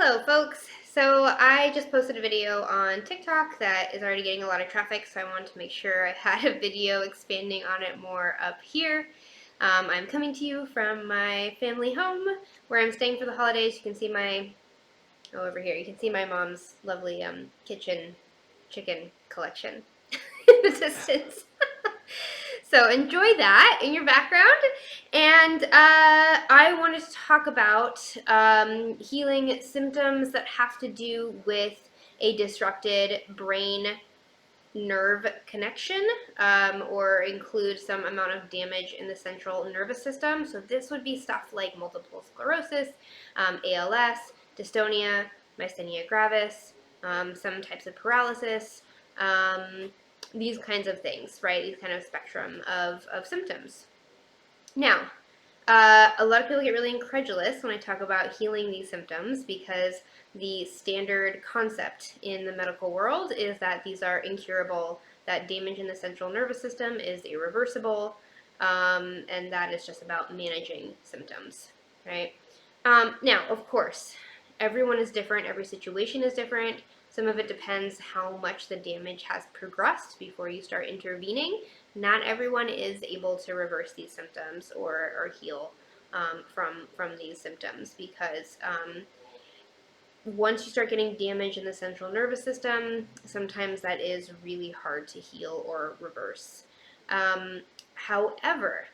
Hello folks! So I just posted a video on TikTok that is already getting a lot of traffic, so I wanted to make sure I had a video expanding on it more up here. I'm coming to you from my family home where I'm staying for the holidays. You can see over here, you can see my mom's lovely kitchen chicken collection in the distance. So enjoy that in your background. And I wanted to talk about healing symptoms that have to do with a disrupted brain nerve connection or include some amount of damage in the central nervous system. So this would be stuff like multiple sclerosis, ALS, dystonia, myasthenia gravis, some types of paralysis, these kinds of things, right? These kind of spectrum of symptoms. Now, a lot of people get really incredulous when I talk about healing these symptoms because the standard concept in the medical world is that these are incurable, that damage in the central nervous system is irreversible, and that is just about managing symptoms, right? Now, of course, everyone is different, every situation is different. Some of it depends how much the damage has progressed before you start intervening. Not everyone is able to reverse these symptoms or heal from these symptoms because once you start getting damage in the central nervous system, sometimes that is really hard to heal or reverse. However,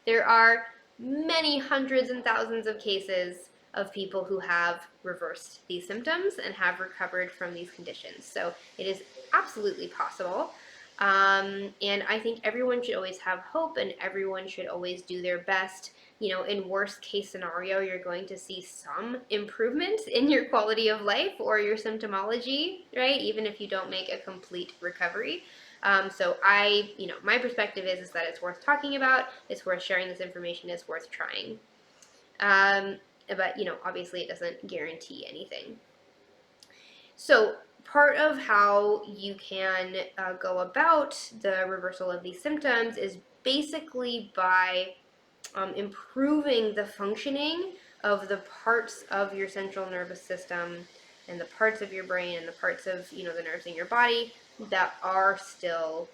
there are many hundreds and thousands of cases of people who have reversed these symptoms and have recovered from these conditions. So it is absolutely possible. And I think everyone should always have hope and everyone should always do their best. You know, in worst case scenario, you're going to see some improvement in your quality of life or your symptomology, right? Even if you don't make a complete recovery. So my perspective is that it's worth talking about, it's worth sharing this information, it's worth trying. But, obviously it doesn't guarantee anything. So part of how you can go about the reversal of these symptoms is basically by improving the functioning of the parts of your central nervous system and the parts of your brain and the parts of the nerves in your body that are still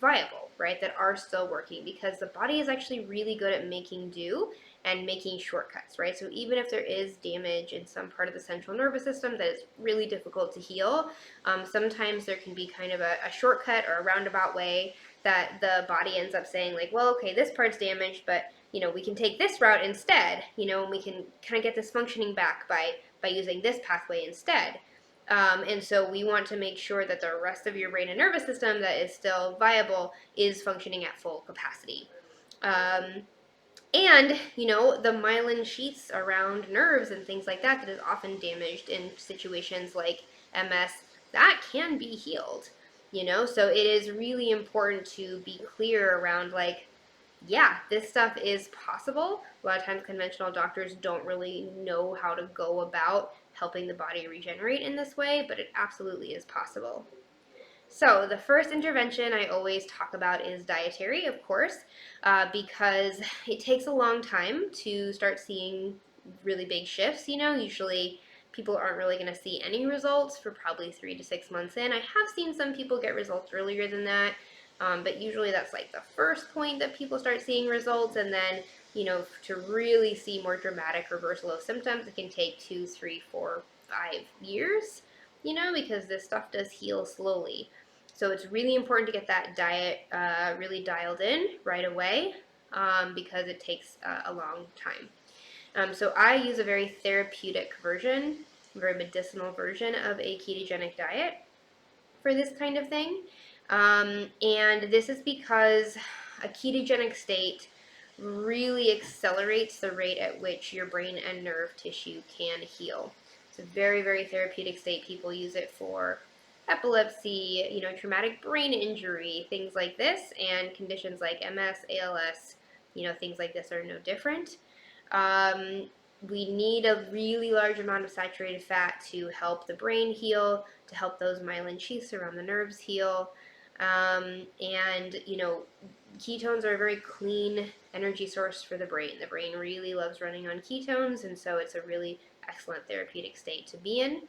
viable, right? That are still working, because the body is actually really good at making do and making shortcuts, right? So even if there is damage in some part of the central nervous system that is really difficult to heal, sometimes there can be kind of a shortcut or a roundabout way that the body ends up saying, like, well, okay, this part's damaged, but we can take this route instead, and we can kind of get this functioning back by using this pathway instead. And so we want to make sure that the rest of your brain and nervous system that is still viable is functioning at full capacity. And, the myelin sheaths around nerves and things like that is often damaged in situations like MS, that can be healed, So it is really important to be clear around, like, yeah, this stuff is possible. A lot of times conventional doctors don't really know how to go about helping the body regenerate in this way, but it absolutely is possible. So the first intervention I always talk about is dietary, of course, because it takes a long time to start seeing really big shifts. Usually people aren't really going to see any results for probably 3 to 6 months in. I have seen some people get results earlier than that, but usually that's like the first point that people start seeing results, and then to really see more dramatic reversal of symptoms, it can take 2, 3, 4, 5 years, because this stuff does heal slowly. So it's really important to get that diet really dialed in right away, because it takes a long time. So I use a very therapeutic version, a very medicinal version of a ketogenic diet for this kind of thing. And this is because a ketogenic state really accelerates the rate at which your brain and nerve tissue can heal. It's a very, very therapeutic state. People use it for epilepsy, traumatic brain injury, things like this, and conditions like MS, ALS, things like this are no different. We need a really large amount of saturated fat to help the brain heal, to help those myelin sheaths around the nerves heal. And, ketones are a very clean energy source for the brain. The brain really loves running on ketones, and so it's a really excellent therapeutic state to be in.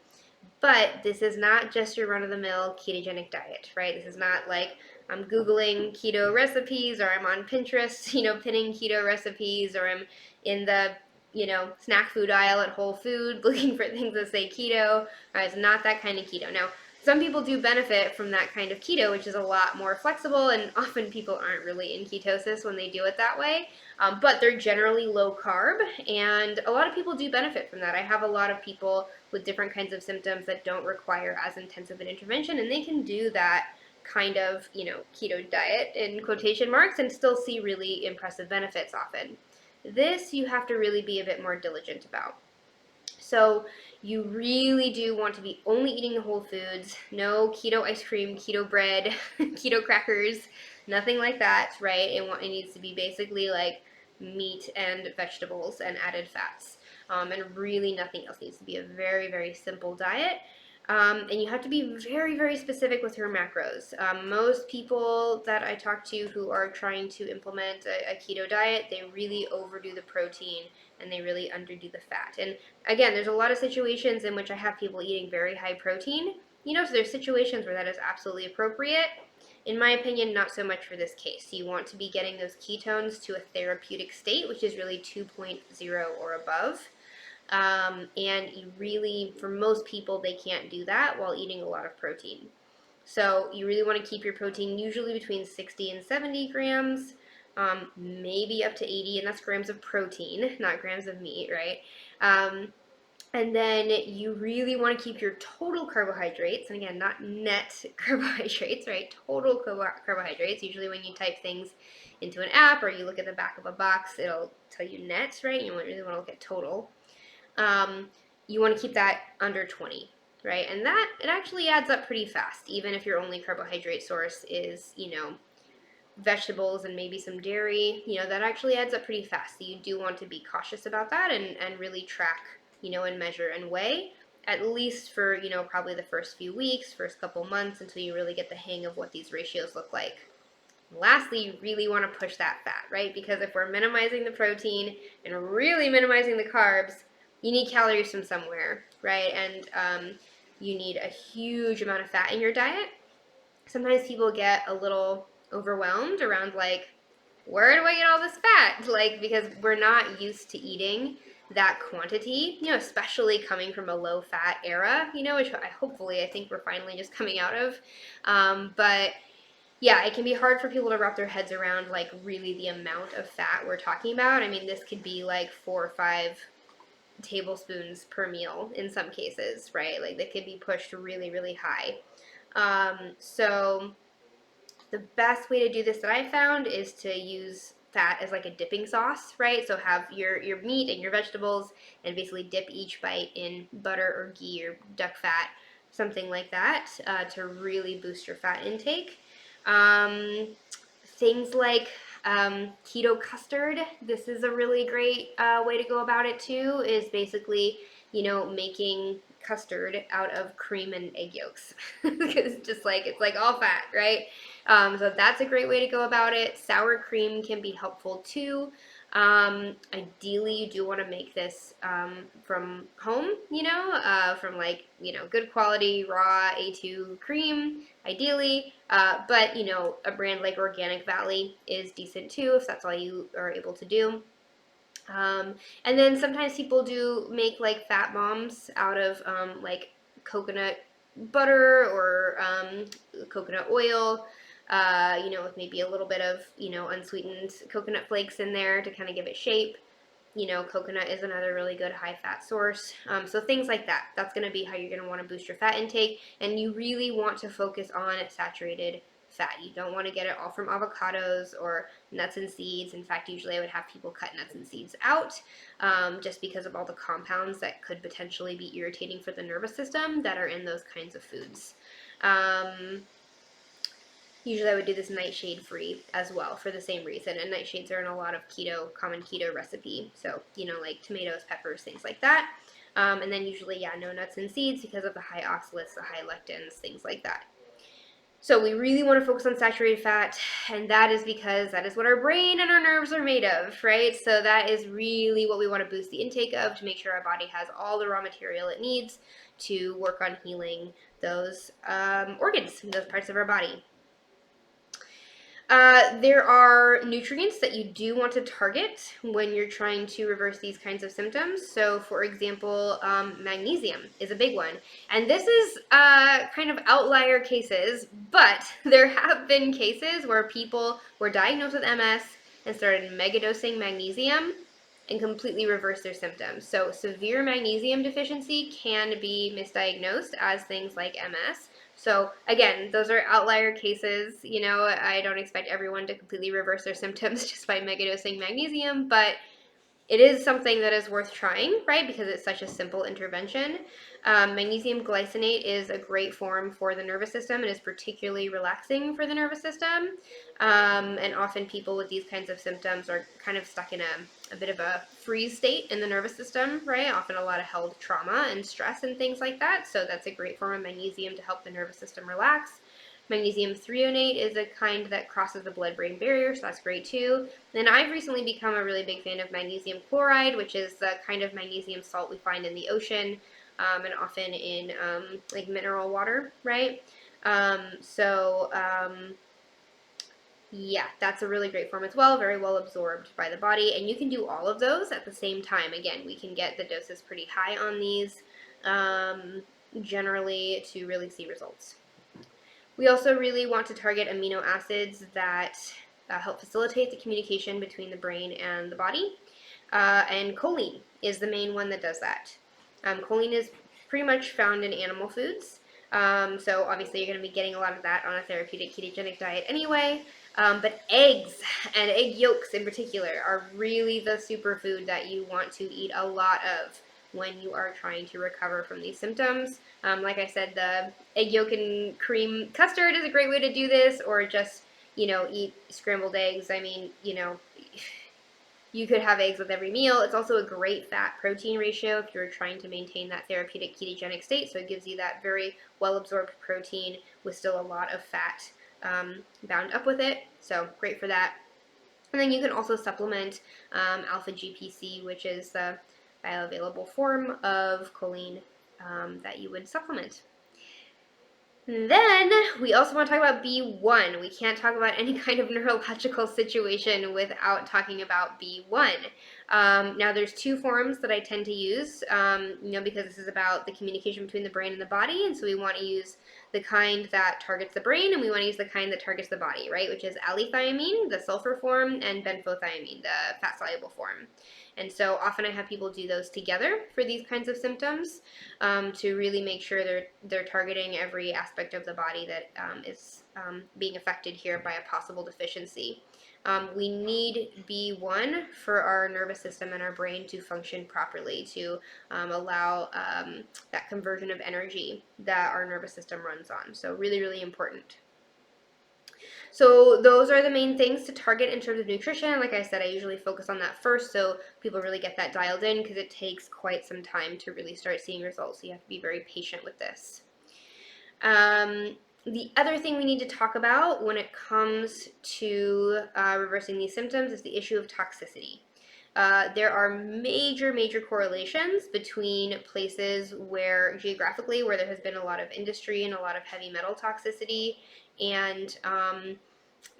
But this is not just your run-of-the-mill ketogenic diet, right? This is not like I'm Googling keto recipes, or I'm on Pinterest, pinning keto recipes, or I'm in the, snack food aisle at Whole Foods looking for things that say keto. Right? It's not that kind of keto. Now, some people do benefit from that kind of keto, which is a lot more flexible, and often people aren't really in ketosis when they do it that way. But they're generally low carb, and a lot of people do benefit from that. I have a lot of people with different kinds of symptoms that don't require as intensive an intervention, and they can do that kind of, keto diet in quotation marks and still see really impressive benefits often. This you have to really be a bit more diligent about. So you really do want to be only eating the whole foods, no keto ice cream, keto bread, keto crackers, nothing like that, right? It needs to be basically like meat and vegetables and added fats. And really nothing else. Needs to be a very, very simple diet. And you have to be very, very specific with your macros. Most people that I talk to who are trying to implement a keto diet, they really overdo the protein and they really underdo the fat. And again, there's a lot of situations in which I have people eating very high protein, so there's situations where that is absolutely appropriate. In my opinion, not so much for this case. You want to be getting those ketones to a therapeutic state, which is really 2.0 or above. And you really, for most people, they can't do that while eating a lot of protein. So you really want to keep your protein usually between 60 and 70 grams, maybe up to 80, and that's grams of protein, not grams of meat, right? And then you really want to keep your total carbohydrates, and again, not net carbohydrates, right? Total carbohydrates. Usually when you type things into an app or you look at the back of a box, it'll tell you net, right? You really want to look at total. You want to keep that under 20, right? And that, it actually adds up pretty fast, even if your only carbohydrate source is, vegetables and maybe some dairy, that actually adds up pretty fast. So you do want to be cautious about that and really track, and measure and weigh, at least for, probably the first few weeks, first couple months, until you really get the hang of what these ratios look like. Lastly, you really want to push that fat, right? Because if we're minimizing the protein and really minimizing the carbs, you need calories from somewhere, right? And you need a huge amount of fat in your diet. Sometimes people get a little overwhelmed around like, where do I get all this fat? Like, because we're not used to eating that quantity, especially coming from a low fat era, which I think we're finally just coming out of. But yeah, it can be hard for people to wrap their heads around like really the amount of fat we're talking about. I mean, this could be like 4 or 5 tablespoons per meal in some cases, right? Like they could be pushed really, really high. So the best way to do this that I found is to use fat as like a dipping sauce, right? So have your meat and your vegetables and basically dip each bite in butter or ghee or duck fat, something like that, to really boost your fat intake. Things like keto custard. This is a really great way to go about it too, is basically, making custard out of cream and egg yolks. It's like all fat, right? So that's a great way to go about it. Sour cream can be helpful too. Ideally, you do want to make this from home, from good quality raw A2 cream, ideally. But, a brand like Organic Valley is decent too, if that's all you are able to do. And then sometimes people do make like fat bombs out of like coconut butter or coconut oil, with maybe a little bit of, unsweetened coconut flakes in there to kind of give it shape. Coconut is another really good high fat source. So things like that. That's going to be how you're going to want to boost your fat intake. And you really want to focus on saturated fat. You don't want to get it all from avocados or nuts and seeds. In fact, usually I would have people cut nuts and seeds out just because of all the compounds that could potentially be irritating for the nervous system that are in those kinds of foods. Usually I would do this nightshade free as well for the same reason, and nightshades are in a lot of common keto recipe, so, like tomatoes, peppers, things like that. And then usually, no nuts and seeds because of the high oxalates, the high lectins, things like that. So we really want to focus on saturated fat, and that is because that is what our brain and our nerves are made of, right? So that is really what we want to boost the intake of to make sure our body has all the raw material it needs to work on healing those organs, those parts of our body. There are nutrients that you do want to target when you're trying to reverse these kinds of symptoms. So, for example, magnesium is a big one. And this is kind of outlier cases, but there have been cases where people were diagnosed with MS and started megadosing magnesium and completely reverse their symptoms. So, severe magnesium deficiency can be misdiagnosed as things like MS. So again, those are outlier cases. You know, I don't expect everyone to completely reverse their symptoms just by megadosing magnesium, but it is something that is worth trying, right? Because it's such a simple intervention. Magnesium glycinate is a great form for the nervous system and is particularly relaxing for the nervous system. And often people with these kinds of symptoms are kind of stuck in a bit of a freeze state in the nervous system, right? Often a lot of held trauma and stress and things like that. So that's a great form of magnesium to help the nervous system relax. Magnesium threonate is a kind that crosses the blood-brain barrier, so that's great too. Then I've recently become a really big fan of magnesium chloride, which is the kind of magnesium salt we find in the ocean and often in like mineral water, right? Yeah, that's a really great form as well, very well absorbed by the body. And you can do all of those at the same time. Again, we can get the doses pretty high on these generally to really see results. We also really want to target amino acids that help facilitate the communication between the brain and the body. And choline is the main one that does that. Choline is pretty much found in animal foods. So obviously you're going to be getting a lot of that on a therapeutic ketogenic diet anyway. But eggs and egg yolks in particular are really the superfood that you want to eat a lot of when you are trying to recover from these symptoms. Like I said, the egg yolk and cream custard is a great way to do this, or just, eat scrambled eggs. I mean, you could have eggs with every meal. It's also a great fat-protein ratio if you're trying to maintain that therapeutic ketogenic state, so it gives you that very well-absorbed protein with still a lot of fat bound up with it, so great for that. And then you can also supplement alpha GPC, which is the bioavailable form of choline that you would supplement. Then we also want to talk about B1. We can't talk about any kind of neurological situation without talking about B1. Now there's two forms that I tend to use, because this is about the communication between the brain and the body, and so we want to use the kind that targets the brain, and we want to use the kind that targets the body, right? Which is allithiamine, the sulfur form, and benfotiamine, the fat-soluble form. And so often I have people do those together for these kinds of symptoms to really make sure they're targeting every aspect of the body that is being affected here by a possible deficiency. We need B1 for our nervous system and our brain to function properly, to allow that conversion of energy that our nervous system runs on. So really, really important. So those are the main things to target in terms of nutrition. Like I said, I usually focus on that first so people really get that dialed in, because it takes quite some time to really start seeing results. So you have to be very patient with this. The other thing we need to talk about when it comes to reversing these symptoms is the issue of toxicity. There are major, major correlations between places where, geographically, where there has been a lot of industry and a lot of heavy metal toxicity, and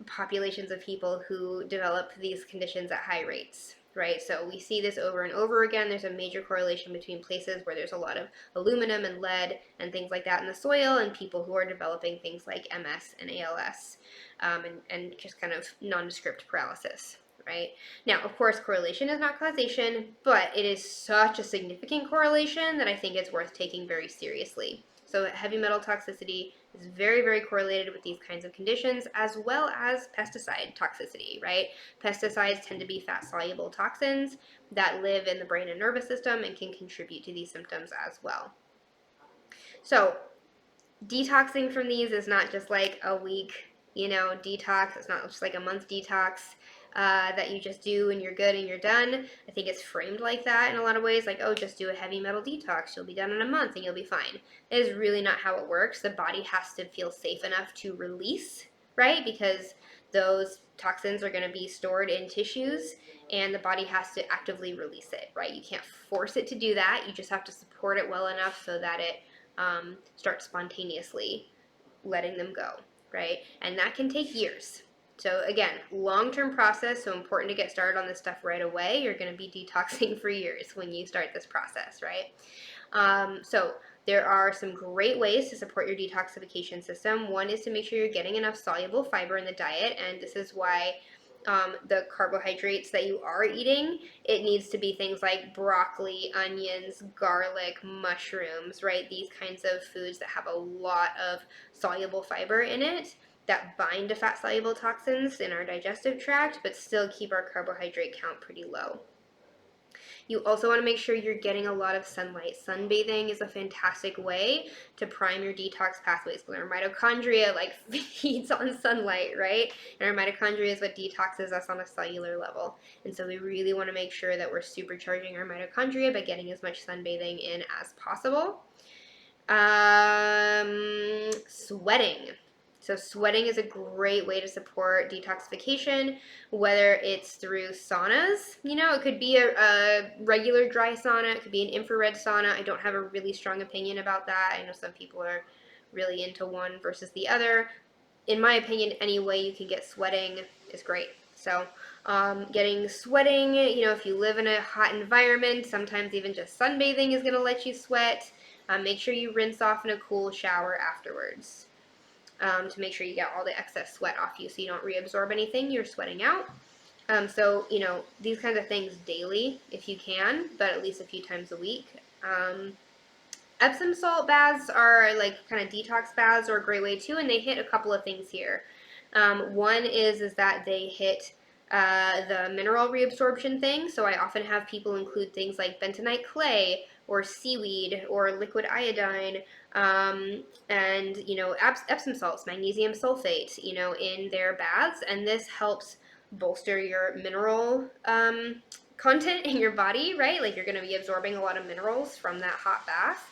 populations of people who develop these conditions at high rates, right? So we see this over and over again. There's a major correlation between places where there's a lot of aluminum and lead and things like that in the soil, and people who are developing things like MS and ALS, and just kind of nondescript paralysis. Right? Now, of course, correlation is not causation, but it is such a significant correlation that I think it's worth taking very seriously. So heavy metal toxicity is very, very correlated with these kinds of conditions, as well as pesticide toxicity, right? Pesticides tend to be fat-soluble toxins that live in the brain and nervous system and can contribute to these symptoms as well. So detoxing from these is not just like a week, detox. It's not just like a month detox. that you just do and you're good and you're done. I think it's framed like that in a lot of ways, like, oh, just do a heavy metal detox, you'll be done in a month and you'll be fine. It is really not how it works. The body has to feel safe enough to release, right? Because those toxins are going to be stored in tissues and the body has to actively release it, right? You can't force it to do that. You just have to support it well enough so that it starts spontaneously letting them go, right? And that can take years. So again, long-term process, so important to get started on this stuff right away. You're going to be detoxing for years when you start this process, right? So there are some great ways to support your detoxification system. One is to make sure you're getting enough soluble fiber in the diet, and this is why the carbohydrates that you are eating, it needs to be things like broccoli, onions, garlic, mushrooms, right? These kinds of foods that have a lot of soluble fiber in it that bind to fat-soluble toxins in our digestive tract, but still keep our carbohydrate count pretty low. You also want to make sure you're getting a lot of sunlight. Sunbathing is a fantastic way to prime your detox pathways. Our mitochondria feeds on sunlight, right? And our mitochondria is what detoxes us on a cellular level. And so we really want to make sure that we're supercharging our mitochondria by getting as much sunbathing in as possible. Sweating. So sweating is a great way to support detoxification, whether it's through saunas. It could be a regular dry sauna. It could be an infrared sauna. I don't have a really strong opinion about that. I know some people are really into one versus the other. In my opinion, any way you can get sweating is great. So getting sweating, if you live in a hot environment, sometimes even just sunbathing is going to let you sweat. Make sure you rinse off in a cool shower afterwards. To make sure you get all the excess sweat off you so you don't reabsorb anything you're sweating out. So, these kinds of things daily if you can, but at least a few times a week. Epsom salt baths are kind of detox baths are a great way too, and they hit a couple of things here. One is that they hit the mineral reabsorption thing, so I often have people include things like bentonite clay or seaweed or liquid iodine and Epsom salts, magnesium sulfate, in their baths, and this helps bolster your mineral content in your body, right? You're going to be absorbing a lot of minerals from that hot bath.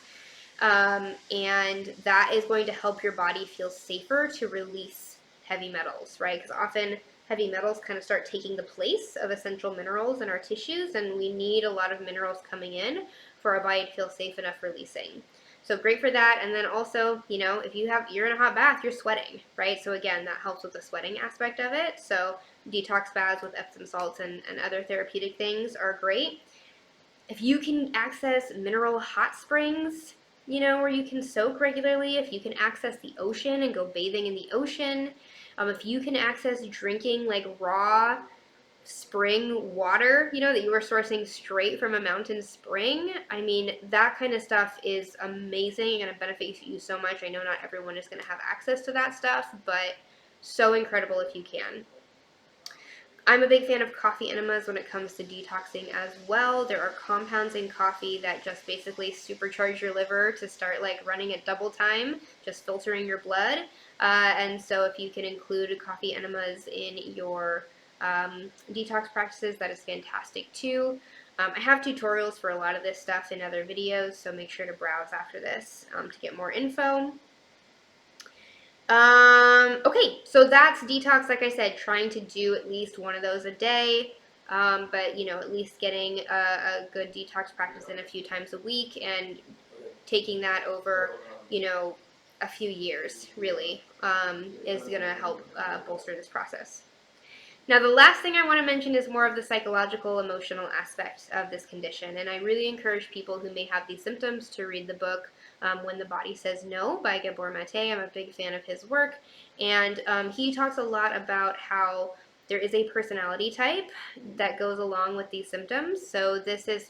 And that is going to help your body feel safer to release heavy metals, right? Because often heavy metals kind of start taking the place of essential minerals in our tissues, and we need a lot of minerals coming in for our body to feel safe enough releasing. So great for that. And then also, if you're in a hot bath, you're sweating, right? So again, that helps with the sweating aspect of it. So detox baths with Epsom salts and other therapeutic things are great. If you can access mineral hot springs, where you can soak regularly, if you can access the ocean and go bathing in the ocean, if you can access drinking raw spring water, that you are sourcing straight from a mountain spring, that kind of stuff is amazing and going to benefit you so much. I know not everyone is going to have access to that stuff, but so incredible if you can. I'm a big fan of coffee enemas when it comes to detoxing as well. There are compounds in coffee that just basically supercharge your liver to start running at double time, just filtering your blood. And so if you can include coffee enemas in your detox practices, that is fantastic too. I have tutorials for a lot of this stuff in other videos, so make sure to browse after this to get more info. Okay, so that's detox, like I said, trying to do at least one of those a day, but, at least getting a good detox practice in a few times a week and taking that over, a few years, really, is going to help bolster this process. Now, the last thing I want to mention is more of the psychological, emotional aspect of this condition, and I really encourage people who may have these symptoms to read the book When the Body Says No by Gabor Mate. I'm a big fan of his work, and he talks a lot about how there is a personality type that goes along with these symptoms. So this is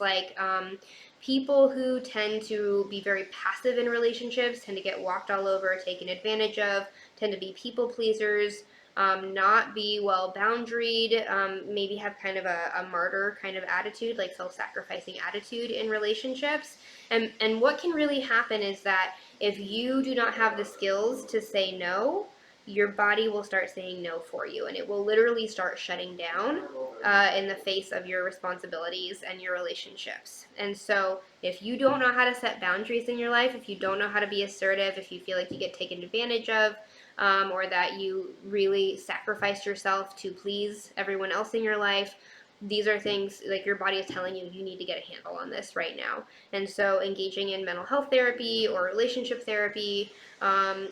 people who tend to be very passive in relationships, tend to get walked all over, taken advantage of, tend to be people pleasers, not be well boundaried, maybe have kind of a martyr kind of attitude, self-sacrificing attitude in relationships. And what can really happen is that if you do not have the skills to say no, your body will start saying no for you, and it will literally start shutting down in the face of your responsibilities and your relationships. And so if you don't know how to set boundaries in your life, if you don't know how to be assertive, if you feel like you get taken advantage of, or that you really sacrifice yourself to please everyone else in your life, these are things like your body is telling you you need to get a handle on this right now. And so engaging in mental health therapy or relationship therapy,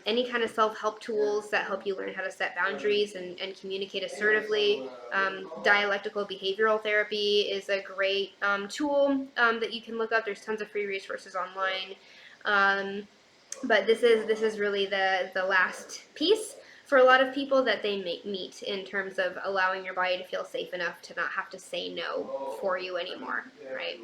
any kind of self-help tools that help you learn how to set boundaries and communicate assertively. Dialectical behavioral therapy is a great tool that you can look up. There's tons of free resources online. But this is really the last piece for a lot of people that they meet in terms of allowing your body to feel safe enough to not have to say no for you anymore, right?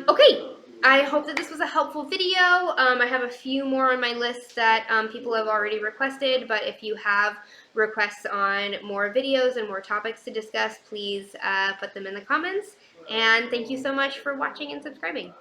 Okay, I hope that this was a helpful video. I have a few more on my list that people have already requested, but if you have requests on more videos and more topics to discuss, please put them in the comments. And thank you so much for watching and subscribing.